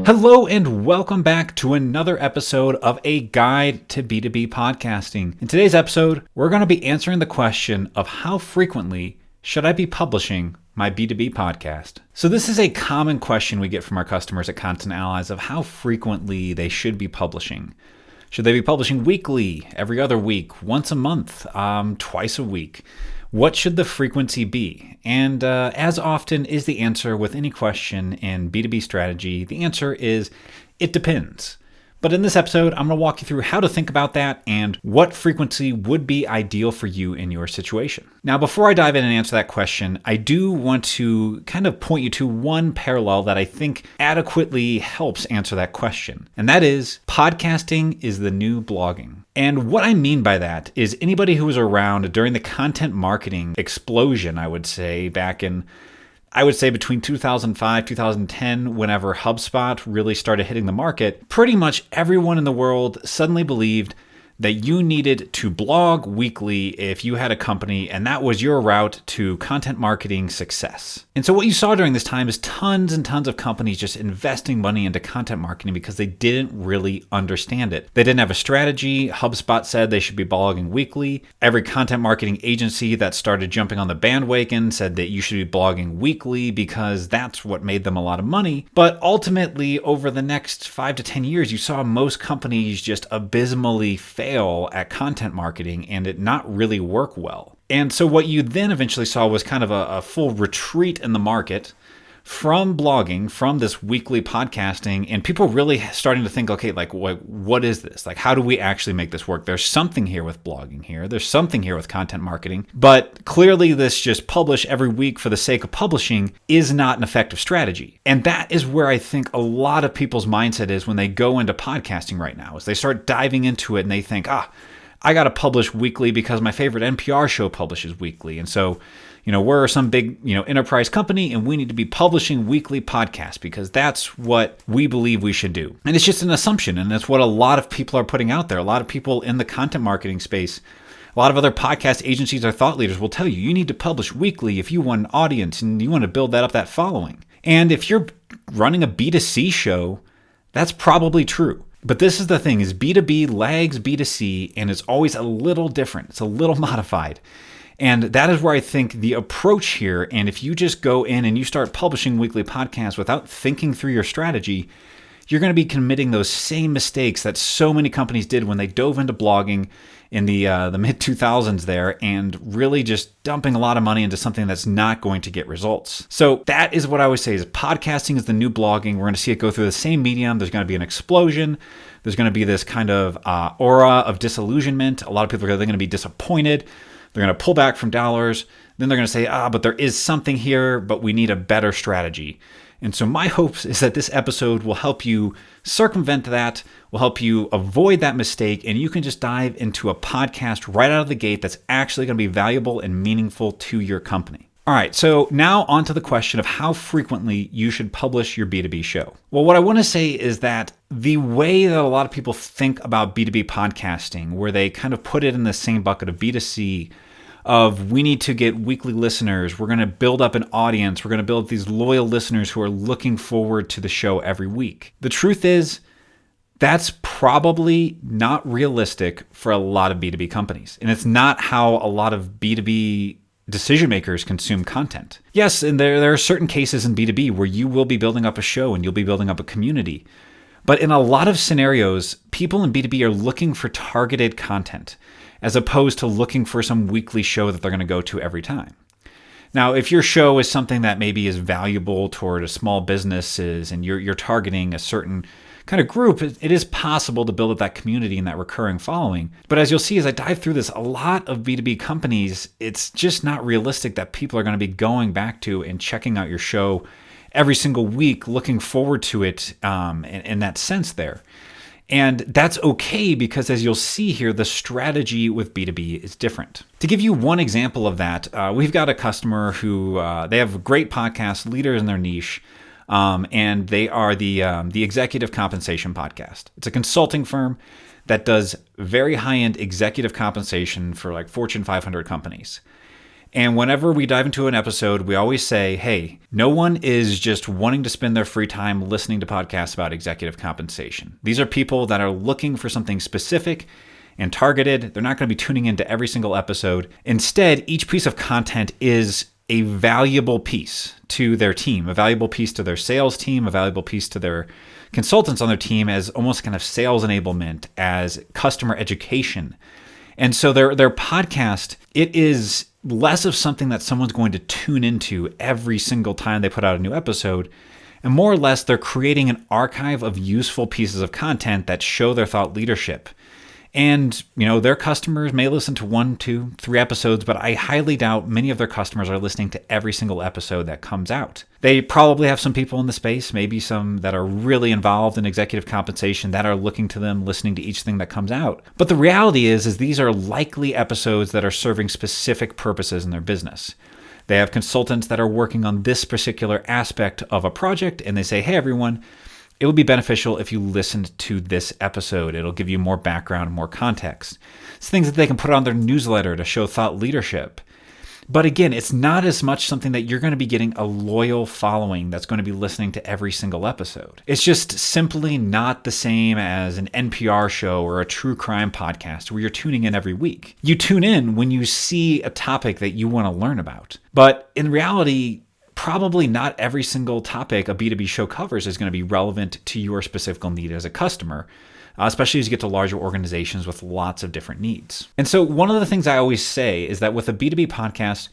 Hello and welcome back to another episode of A Guide to B2B Podcasting. In today's episode, we're going to be answering the question of how frequently should I be publishing my B2B podcast? So this is a common question we get from our customers at Content Allies of how frequently they should be publishing. Should they be publishing weekly, every other week, once a month, twice a week? What should the frequency be? And as often is the answer with any question in B2B strategy, the answer is it depends. But in this episode, I'm going to walk you through how to think about that and what frequency would be ideal for you in your situation. Now, before I dive in and answer that question, I do want to kind of point you to one parallel that I think adequately helps answer that question. And that is podcasting is the new blogging. And what I mean by that is anybody who was around during the content marketing explosion, I would say, between 2005, 2010, whenever HubSpot really started hitting the market, pretty much everyone in the world suddenly believed that you needed to blog weekly if you had a company, and that was your route to content marketing success. And so what you saw during this time is tons and tons of companies just investing money into content marketing because they didn't really understand it. They didn't have a strategy. HubSpot said they should be blogging weekly. Every content marketing agency that started jumping on the bandwagon said that you should be blogging weekly because that's what made them a lot of money. But ultimately, over the next 5 to 10 years, you saw most companies just abysmally fail at content marketing and it not really work well. And so what you then eventually saw was kind of a full retreat in the market from blogging, from this weekly podcasting, and people really starting to think, okay, like what is this? Like, how do we actually make this work? There's something here with blogging here. There's something here with content marketing, but clearly this just publish every week for the sake of publishing is not an effective strategy. And that is where I think a lot of people's mindset is when they go into podcasting right now, is they start diving into it and they think, I got to publish weekly because my favorite NPR show publishes weekly. And so, we're some big, enterprise company and we need to be publishing weekly podcasts because that's what we believe we should do. And it's just an assumption. And that's what a lot of people are putting out there. A lot of people in the content marketing space, a lot of other podcast agencies or thought leaders will tell you, you need to publish weekly if you want an audience and you want to build that up, that following. And if you're running a B2C show, that's probably true. But this is the thing, is B2B lags B2C and it's always a little different. It's a little modified. And that is where I think the approach here, and if you just go in and you start publishing weekly podcasts without thinking through your strategy, you're going to be committing those same mistakes that so many companies did when they dove into blogging in the mid-2000s there and really just dumping a lot of money into something that's not going to get results. So that is what I always say is podcasting is the new blogging. We're going to see it go through the same medium. There's going to be an explosion. There's going to be this kind of aura of disillusionment. A lot of people are going to be disappointed. They're going to pull back from dollars. Then they're going to say, but there is something here, but we need a better strategy. And so my hopes is that this episode will help you circumvent that, will help you avoid that mistake, and you can just dive into a podcast right out of the gate that's actually going to be valuable and meaningful to your company. All right, so now on to the question of how frequently you should publish your B2B show. Well, what I want to say is that the way that a lot of people think about B2B podcasting, where they kind of put it in the same bucket of B2C, of we need to get weekly listeners, we're going to build up an audience, we're going to build these loyal listeners who are looking forward to the show every week. The truth is, that's probably not realistic for a lot of B2B companies. And it's not how a lot of B2B decision makers consume content. Yes, and there are certain cases in B2B where you will be building up a show and you'll be building up a community. But in a lot of scenarios, people in B2B are looking for targeted content as opposed to looking for some weekly show that they're going to go to every time. Now, if your show is something that maybe is valuable toward a small businesses and you're targeting a certain kind of group, it is possible to build up that community and that recurring following. But as you'll see as I dive through this, a lot of B2B companies, it's just not realistic that people are going to be going back to and checking out your show every single week, looking forward to it in that sense there. And that's okay because as you'll see here, the strategy with B2B is different. To give you one example of that, we've got a customer who they have great podcast leaders in their niche, and they are the Executive Compensation Podcast. It's a consulting firm that does very high-end executive compensation for like Fortune 500 companies. And whenever we dive into an episode, we always say, hey, no one is just wanting to spend their free time listening to podcasts about executive compensation. These are people that are looking for something specific and targeted. They're not going to be tuning into every single episode. Instead, each piece of content is a valuable piece to their team, a valuable piece to their sales team, a valuable piece to their consultants on their team as almost kind of sales enablement, as customer education. And so their podcast, it is less of something that someone's going to tune into every single time they put out a new episode. And more or less, they're creating an archive of useful pieces of content that show their thought leadership. And, their customers may listen to 1, 2, 3 episodes, but I highly doubt many of their customers are listening to every single episode that comes out. They probably have some people in the space, maybe some that are really involved in executive compensation that are looking to them, listening to each thing that comes out. But the reality is these are likely episodes that are serving specific purposes in their business. They have consultants that are working on this particular aspect of a project, and they say, hey, everyone, it would be beneficial if you listened to this episode. It'll give you more background and more context. It's things that they can put on their newsletter to show thought leadership. But again, it's not as much something that you're going to be getting a loyal following that's going to be listening to every single episode. It's just simply not the same as an NPR show or a true crime podcast where you're tuning in every week. You tune in when you see a topic that you want to learn about. But in reality, probably not every single topic a B2B show covers is going to be relevant to your specific need as a customer, especially as you get to larger organizations with lots of different needs. And so one of the things I always say is that with a B2B podcast,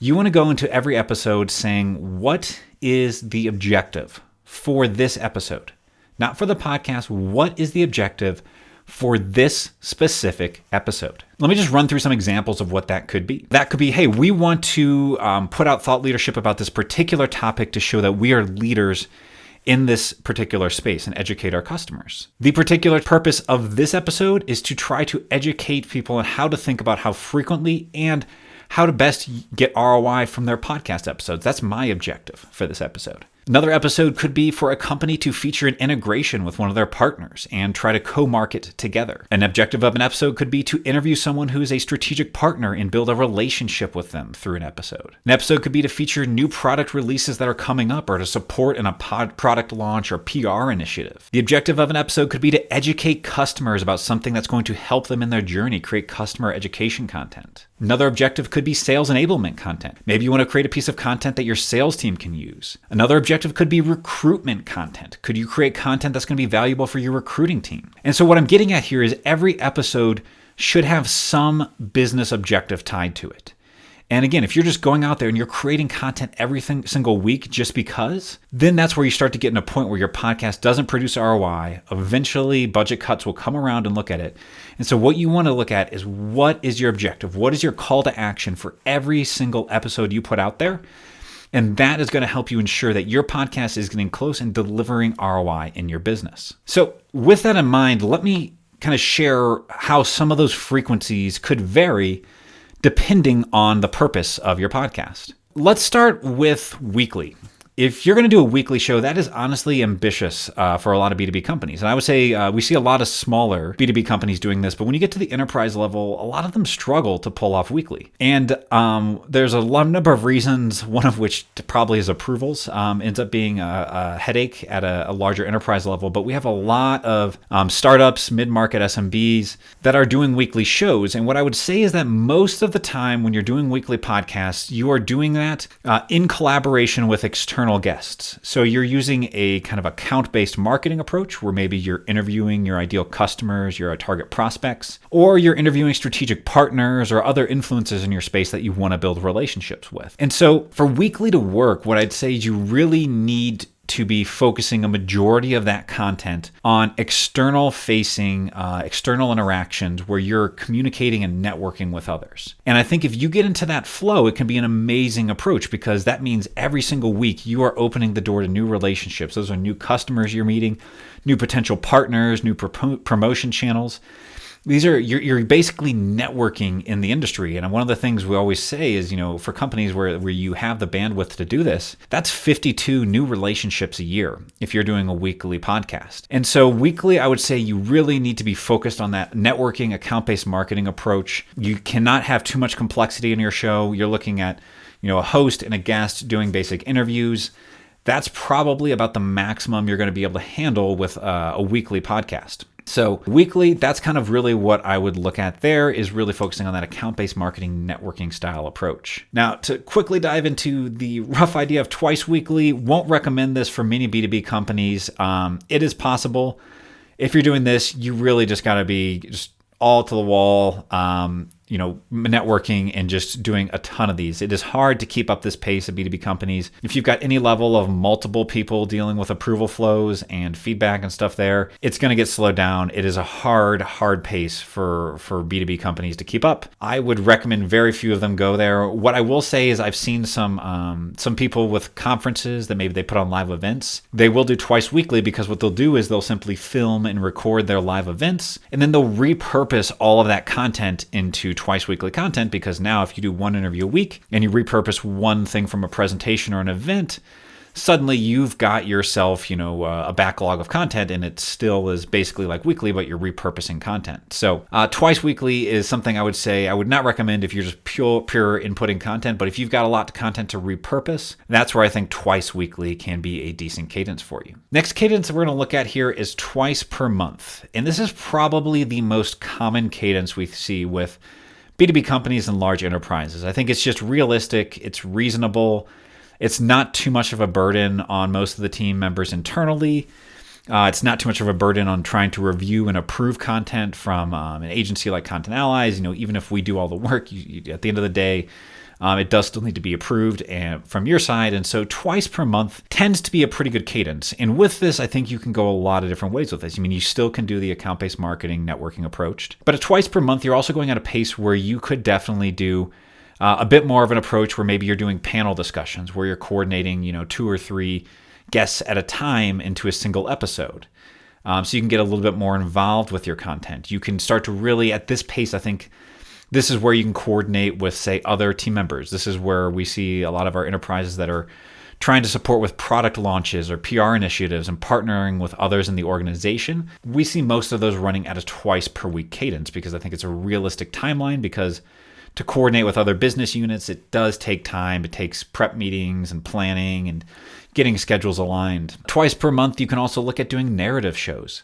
you want to go into every episode saying, what is the objective for this episode? Not for the podcast, what is the objective for this specific episode? Let me just run through some examples of what that could be. That could be, hey, we want to put out thought leadership about this particular topic to show that we are leaders in this particular space and educate our customers. The particular purpose of this episode is to try to educate people on how to think about how frequently and how to best get ROI from their podcast episodes. That's my objective for this episode. Another episode could be for a company to feature an integration with one of their partners and try to co-market together. An objective of an episode could be to interview someone who is a strategic partner and build a relationship with them through an episode. An episode could be to feature new product releases that are coming up or to support in a product launch or PR initiative. The objective of an episode could be to educate customers about something that's going to help them in their journey, create customer education content. Another objective could be sales enablement content. Maybe you want to create a piece of content that your sales team can use. Another objective could be recruitment content. Could you create content that's going to be valuable for your recruiting team? And so what I'm getting at here is every episode should have some business objective tied to it. And again, if you're just going out there and you're creating content every single week just because, then that's where you start to get in a point where your podcast doesn't produce ROI. Eventually, budget cuts will come around and look at it. And so what you want to look at is, what is your objective? What is your call to action for every single episode you put out there? And that is going to help you ensure that your podcast is getting close and delivering ROI in your business. So with that in mind, let me kind of share how some of those frequencies could vary depending on the purpose of your podcast. Let's start with weekly. If you're going to do a weekly show, that is honestly ambitious for a lot of B2B companies. And I would say we see a lot of smaller B2B companies doing this, but when you get to the enterprise level, a lot of them struggle to pull off weekly. And there's a number of reasons, one of which probably is approvals, ends up being a headache at a larger enterprise level. But we have a lot of startups, mid-market SMBs that are doing weekly shows. And what I would say is that most of the time when you're doing weekly podcasts, you are doing that in collaboration with external guests. So you're using a kind of account-based marketing approach where maybe you're interviewing your ideal customers, your target prospects, or you're interviewing strategic partners or other influencers in your space that you want to build relationships with. And so for weekly to work, what I'd say is you really need to be focusing a majority of that content on external facing, external interactions where you're communicating and networking with others. And I think if you get into that flow, it can be an amazing approach because that means every single week you are opening the door to new relationships. Those are new customers you're meeting, new potential partners, new promotion channels. you're basically networking in the industry. And one of the things we always say is, for companies where you have the bandwidth to do this, that's 52 new relationships a year if you're doing a weekly podcast. And so weekly, I would say you really need to be focused on that networking, account-based marketing approach. You cannot have too much complexity in your show. You're looking at, a host and a guest doing basic interviews. That's probably about the maximum you're going to be able to handle with a weekly podcast. So weekly, that's kind of really what I would look at there, is really focusing on that account-based marketing networking style approach. Now, to quickly dive into the rough idea of twice weekly, won't recommend this for many B2B companies. It is possible. If you're doing this, you really just got to be just all to the wall, networking and just doing a ton of these. It is hard to keep up this pace of B2B companies. If you've got any level of multiple people dealing with approval flows and feedback and stuff there, it's going to get slowed down. It is a hard pace for B2B companies to keep up. I would recommend very few of them go there. What I will say is I've seen some people with conferences that maybe they put on live events. They will do twice weekly, because what they'll do is they'll simply film and record their live events, and then they'll repurpose all of that content into twice weekly content, because now if you do one interview a week and you repurpose one thing from a presentation or an event, suddenly you've got yourself, a backlog of content, and it still is basically like weekly, but you're repurposing content. So twice weekly is something I would say I would not recommend if you're just pure inputting content, but if you've got a lot of content to repurpose, that's where I think twice weekly can be a decent cadence for you. Next cadence that we're going to look at here is twice per month. And this is probably the most common cadence we see with B2B companies and large enterprises. I think it's just realistic, it's reasonable, it's not too much of a burden on most of the team members internally. It's not too much of a burden on trying to review and approve content from an agency like Content Allies. Even if we do all the work, at the end of the day, it does still need to be approved from your side. And so twice per month tends to be a pretty good cadence. And with this, I think you can go a lot of different ways with this. You still can do the account-based marketing networking approach. But at twice per month, you're also going at a pace where you could definitely do a bit more of an approach where maybe you're doing panel discussions, where you're coordinating, 2 or 3 guests at a time into a single episode. So you can get a little bit more involved with your content. You can start to really, at this pace, I think, this is where you can coordinate with, say, other team members. This is where we see a lot of our enterprises that are trying to support with product launches or PR initiatives and partnering with others in the organization. We see most of those running at a twice per week cadence, because I think it's a realistic timeline, because to coordinate with other business units, it does take time. It takes prep meetings and planning and getting schedules aligned. Twice per month, you can also look at doing narrative shows.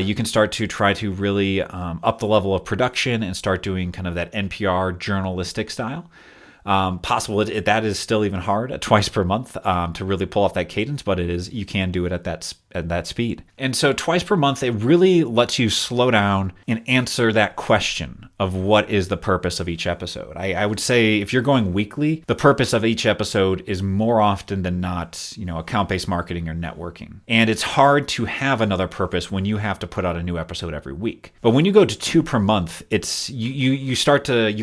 You can start to try to really up the level of production and start doing kind of that NPR journalistic style. Possible that is still even hard at twice per month to really pull off that cadence, but you can do it at that speed. And so twice per month, it really lets you slow down and answer that question of what is the purpose of each episode. I would say if you're going weekly, the purpose of each episode is more often than not, account-based marketing or networking. And it's hard to have another purpose when you have to put out a new episode every week. But when you go to 2 per month, it's you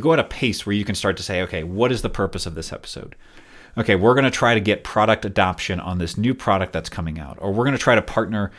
go at a pace where you can start to say, okay, what is the purpose of this episode? Okay, we're going to try to get product adoption on this new product that's coming out, or we're going to try to partner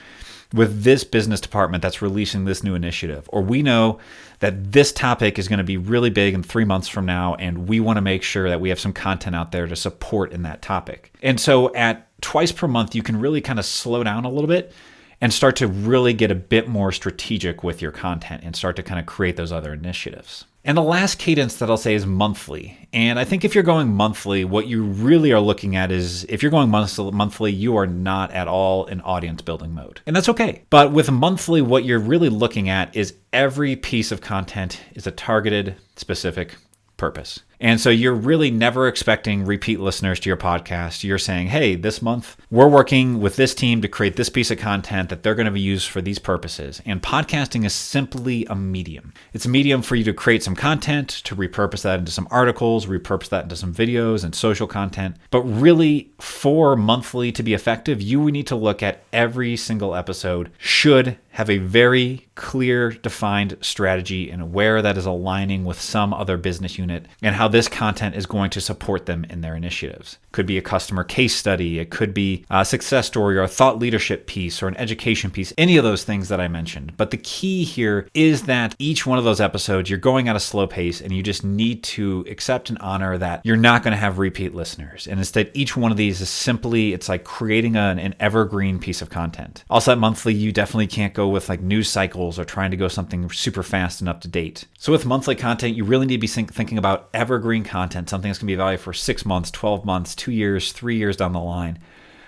with this business department that's releasing this new initiative, or we know that this topic is going to be really big in 3 months from now, and we want to make sure that we have some content out there to support in that topic. And so at twice per month, you can really kind of slow down a little bit and start to really get a bit more strategic with your content and start to kind of create those other initiatives. And the last cadence that I'll say is monthly. And I think if you're going monthly, what you really are looking at is, if you're going monthly, you are not at all in audience building mode. And that's okay. But with monthly, what you're really looking at is every piece of content is a targeted, specific purpose. And so you're really never expecting repeat listeners to your podcast. You're saying, hey, this month we're working with this team to create this piece of content that they're going to be used for these purposes. And podcasting is simply a medium. It's a medium for you to create some content, to repurpose that into some articles, repurpose that into some videos and social content. But really, for monthly to be effective, you need to look at every single episode should have a very clear, defined strategy and where that is aligning with some other business unit and how this content is going to support them in their initiatives. Could be a customer case study, it could be a success story or a thought leadership piece or an education piece, any of those things that I mentioned. But the key here is that each one of those episodes, you're going at a slow pace and you just need to accept and honor that you're not going to have repeat listeners. And instead, each one of these is simply, it's like creating an evergreen piece of content. Also at monthly, you definitely can't go with like news cycles or trying to go something super fast and up to date. So with monthly content, you really need to be thinking about evergreen content, something that's going to be valuable for 6 months, 12 months, 2 years, 3 years down the line.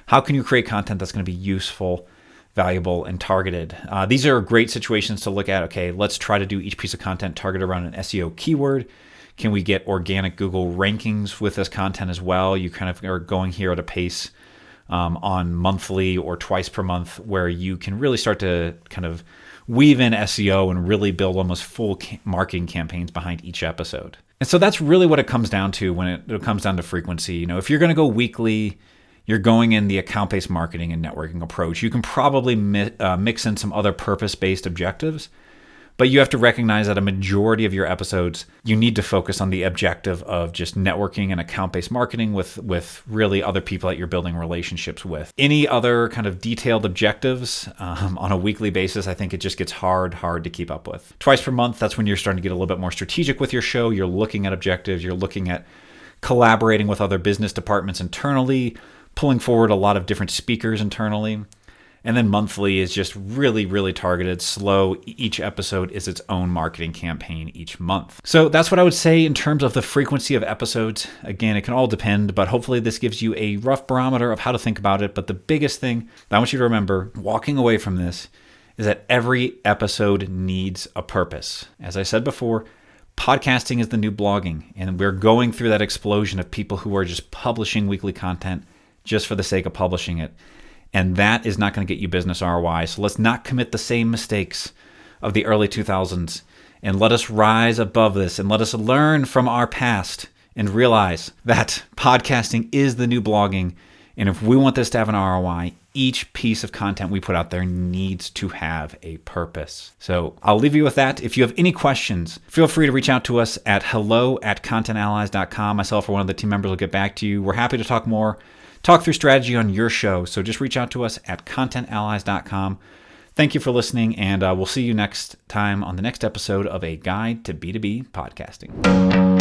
How can you create content that's going to be useful, valuable, and targeted? These are great situations to look at. Okay, let's try to do each piece of content targeted around an SEO keyword. Can we get organic Google rankings with this content as well? You kind of are going here at a pace on monthly or twice per month where you can really start to kind of weave in SEO and really build almost full marketing campaigns behind each episode. And so that's really what it comes down to when it comes down to frequency. You know, if you're going to go weekly, you're going in the account-based marketing and networking approach. You can probably mix in some other purpose-based objectives, but you have to recognize that a majority of your episodes, you need to focus on the objective of just networking and account-based marketing with really other people that you're building relationships with. Any other kind of detailed objectives on a weekly basis, I think it just gets hard to keep up with. Twice per month, that's when you're starting to get a little bit more strategic with your show. You're looking at objectives. You're looking at collaborating with other business departments internally, pulling forward a lot of different speakers internally. And then monthly is just really targeted, slow. Each episode is its own marketing campaign each month. So that's what I would say in terms of the frequency of episodes. Again, it can all depend, but hopefully this gives you a rough barometer of how to think about it. But the biggest thing that I want you to remember walking away from this is that every episode needs a purpose. As I said before, podcasting is the new blogging, and we're going through that explosion of people who are just publishing weekly content just for the sake of publishing it. And that is not going to get you business ROI. So let's not commit the same mistakes of the early 2000s. And let us rise above this and let us learn from our past and realize that podcasting is the new blogging. And if we want this to have an ROI, each piece of content we put out there needs to have a purpose. So I'll leave you with that. If you have any questions, feel free to reach out to us at hello@contentallies.com. Myself or one of the team members will get back to you. We're happy to talk through strategy on your show. So just reach out to us at contentallies.com. Thank you for listening, and we'll see you next time on the next episode of A Guide to B2B Podcasting.